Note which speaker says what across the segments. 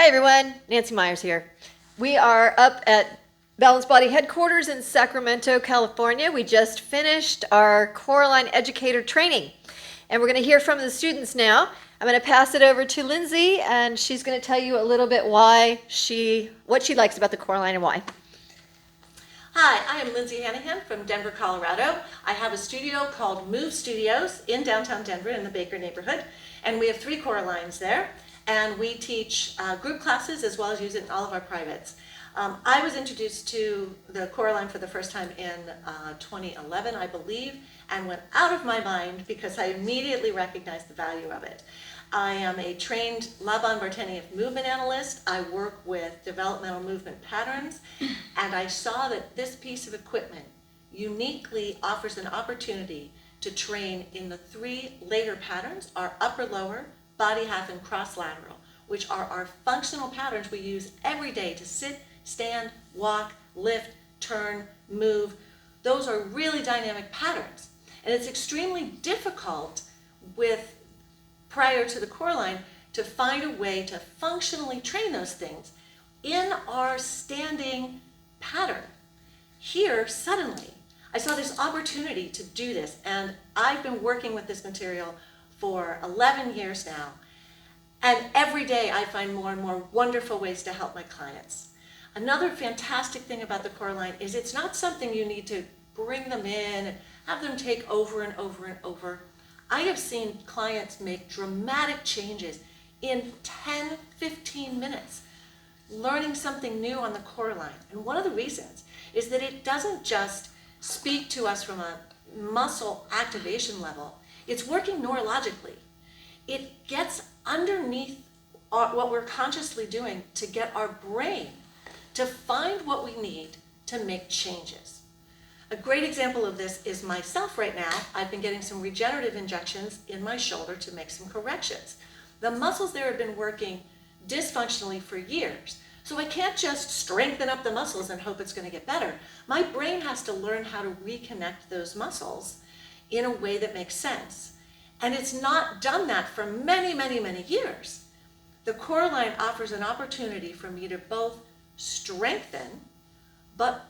Speaker 1: Hi everyone, Nancy Myers here. We are up at Balanced Body headquarters in Sacramento, California. We just finished our CoreAlign educator training and we're going to hear from the students now. I'm going to pass it over to Lindsey and she's going to tell you a little bit what she likes about the CoreAlign and why.
Speaker 2: Hi, I am Lindsey Hanahan from Denver, Colorado. I have a studio called Move Studios in downtown Denver in the Baker neighborhood, and we have 3 CoreAligns there, and we teach group classes as well as use it in all of our privates. I was introduced to the CoreAlign for the first time in 2011, I believe, and went out of my mind because I immediately recognized the value of it. I am a trained Laban-Bartenieff movement analyst. I work with developmental movement patterns, and I saw that this piece of equipment uniquely offers an opportunity to train in the 3 later patterns, our upper lower, body half, and cross lateral, which are our functional patterns we use every day to sit, stand, walk, lift, turn, move. Those are really dynamic patterns, and it's extremely difficult prior to the CoreAlign to find a way to functionally train those things in our standing pattern. Here, suddenly, I saw this opportunity to do this, and I've been working with this material for 11 years now, and every day I find more and more wonderful ways to help my clients. Another fantastic thing about the CoreAlign is it's not something you need to bring them in and have them take over and over and over. I have seen clients make dramatic changes in 10, 15 minutes, learning something new on the CoreAlign. And one of the reasons is that it doesn't just speak to us from a muscle activation level, it's working neurologically. It gets underneath what we're consciously doing to get our brain to find what we need to make changes. A great example of this is myself right now. I've been getting some regenerative injections in my shoulder to make some corrections. The muscles there have been working dysfunctionally for years, so I can't just strengthen up the muscles and hope it's going to get better. My brain has to learn how to reconnect those muscles in a way that makes sense. And it's not done that for many, many, many years. The CoreAlign offers an opportunity for me to both strengthen, but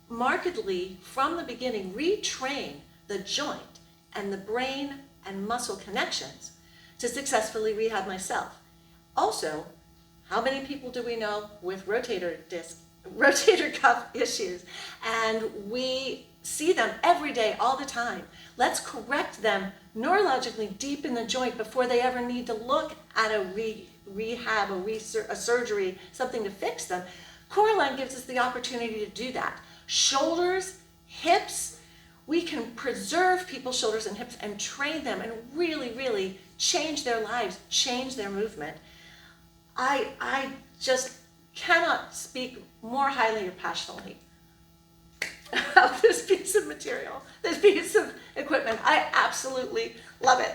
Speaker 2: markedly, from the beginning, retrain the joint and the brain and muscle connections to successfully rehab myself. Also, how many people do we know with rotator cuff issues? And we see them every day, all the time. Let's correct them neurologically deep in the joint before they ever need to look at a rehab, a surgery, something to fix them. CoreAlign gives us the opportunity to do that. Shoulders, hips, we can preserve people's shoulders and hips and train them and really, really change their lives, change their movement. I just cannot speak more highly or passionately about this piece of material, this piece of equipment. I absolutely love it.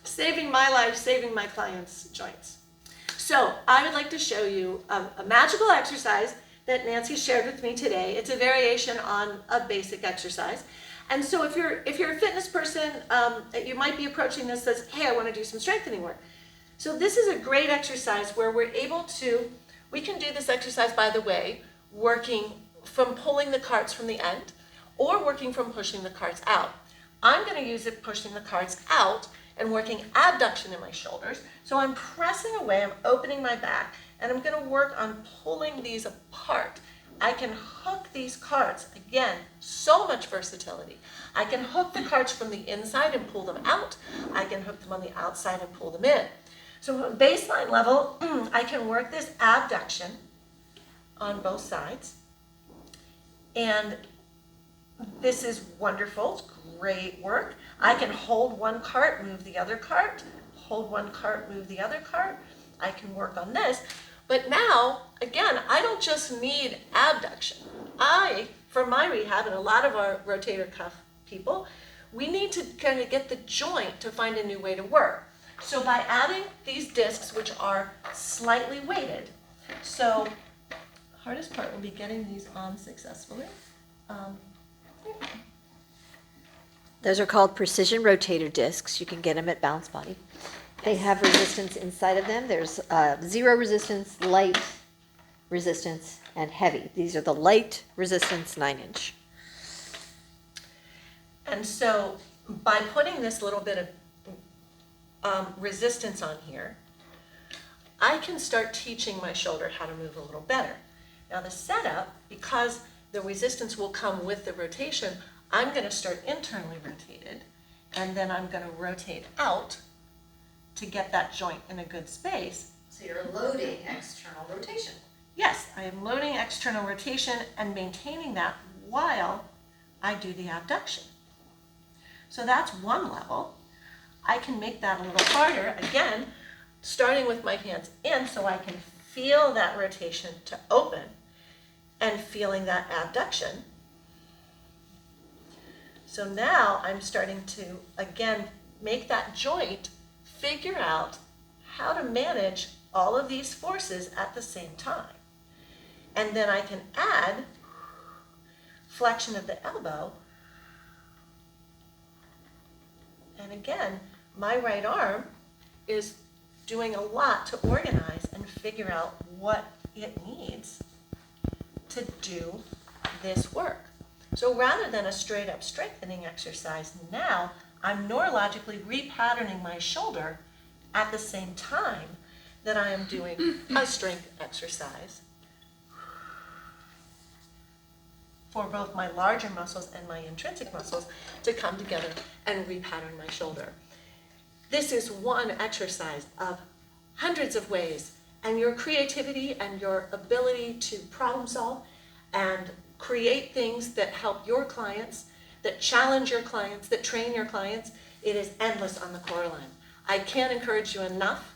Speaker 2: Saving my life, saving my clients' joints. So I would like to show you a magical exercise that Nancy shared with me today. It's a variation on a basic exercise. And so if you're a fitness person, you might be approaching this as, hey, I want to do some strengthening work. So this is a great exercise where we can do this exercise, by the way, working from pulling the carts from the end or working from pushing the carts out. I'm going to use it pushing the carts out and working abduction in my shoulders. So I'm pressing away, I'm opening my back, and I'm going to work on pulling these apart. I can hook these carts. Again, so much versatility. I can hook the carts from the inside and pull them out. I can hook them on the outside and pull them in. So from baseline level, I can work this abduction on both sides. And this is wonderful. It's great work. I can hold one cart, move the other cart, hold one cart, move the other cart. I can work on this. But now, again, I don't just need abduction. For my rehab, and a lot of our rotator cuff people, we need to kind of get the joint to find a new way to work. So by adding these discs, which are slightly weighted, so the hardest part will be getting these on successfully.
Speaker 1: Those are called precision rotator discs. You can get them at Balanced Body. They have resistance inside of them. There's zero resistance, light resistance, and heavy. These are the light resistance 9-inch.
Speaker 2: And so by putting this little bit of resistance on here, I can start teaching my shoulder how to move a little better. Now the setup, because the resistance will come with the rotation, I'm going to start internally rotated, and then I'm going to rotate out to get that joint in a good space.
Speaker 1: So you're loading external rotation.
Speaker 2: Yes, I am loading external rotation and maintaining that while I do the abduction. So that's one level. I can make that a little harder, again, starting with my hands in so I can feel that rotation to open and feeling that abduction. So now I'm starting to, again, make that joint figure out how to manage all of these forces at the same time. And then I can add flexion of the elbow. And again, my right arm is doing a lot to organize and figure out what it needs to do this work. So rather than a straight up strengthening exercise, now I'm neurologically repatterning my shoulder at the same time that I am doing a strength exercise for both my larger muscles and my intrinsic muscles to come together and repattern my shoulder. This is one exercise of hundreds of ways, and your creativity and your ability to problem solve and create things that help your clients, that challenge your clients, that train your clients, it is endless on the CoreAlign. I can't encourage you enough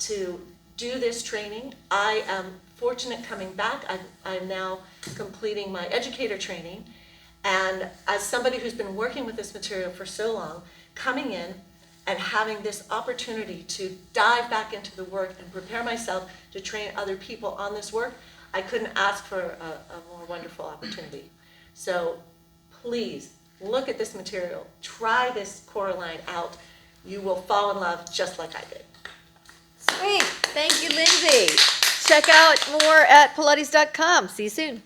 Speaker 2: to do this training. I am fortunate coming back. I'm now completing my educator training, and as somebody who's been working with this material for so long, coming in and having this opportunity to dive back into the work and prepare myself to train other people on this work, I couldn't ask for a more wonderful opportunity. So please look at this material, try this CoreAlign out. You will fall in love just like I did.
Speaker 1: Sweet. Thank you, Lindsey. Check out more at Pilates.com. See you soon.